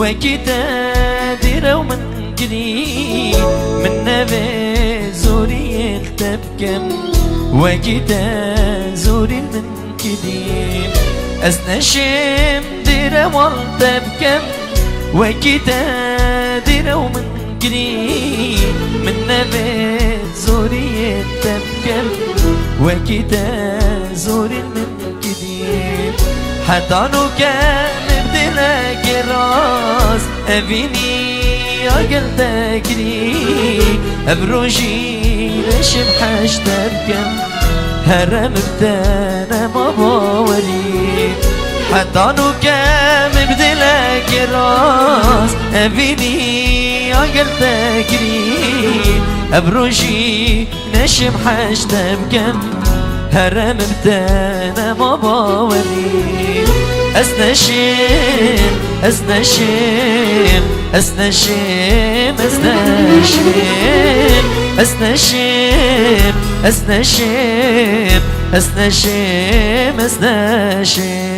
وكتا ديرة ومن جديد من نبي زوري التبكم وكتا زوري من جديد أسنشم ديرة والتبكم وكتا ديرة ومن جديد من نبي زوري التبكم وكتا زوري من جديد حتى نو كان بدلك راس أبيني أقل تكري أبروجي لشم حاج تركم هرم بتانا ما باولي حتى نو كان بدلك راس أبيني أقل تكري أبروجي لشم حاج تركم هرم بتانا ما باولي أسنشم أسنشم أسنشم أسنشم أسنشم أسنشم أسنشم أسنشم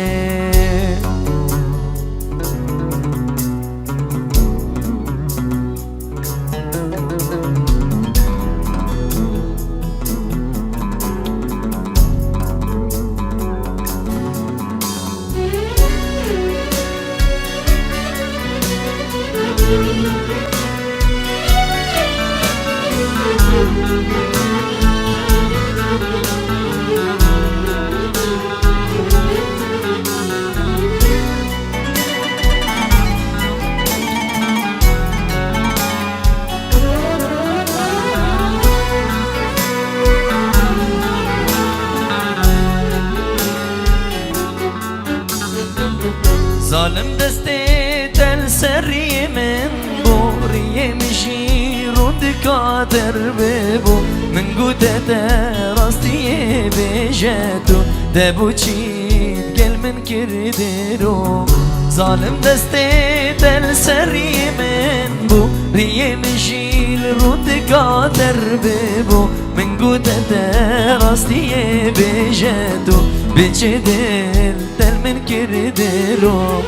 ظالم دستي تلسري من بوري مشي رود قادر ببو من قدتا راستي بجاتو دابوشي قل من كردرو ظالم دستي تلسري من بوري مشي رود قادر ببو من قدتا راستي بجاتو بجدل دل من كردرو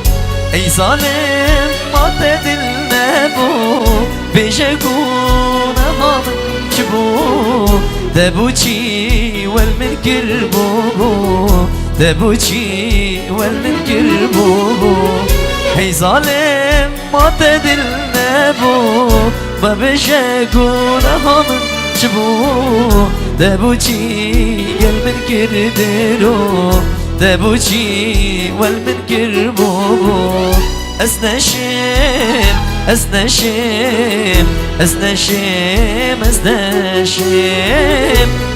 اي ظالم ما تدلنا بو بجاكونا ما من جبو دابوشي والمن كربو دابوشي والمن كربو اي ظالم ما تدلنا بو ما بجاكونا ما من جبو دابوشي والمن كردرو دابوشي والمن كربو أسنشم أسنشم أسنشم أسنشم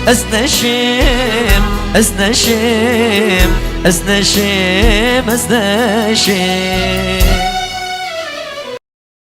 أسنشم أسنشم أسنشم أسنشم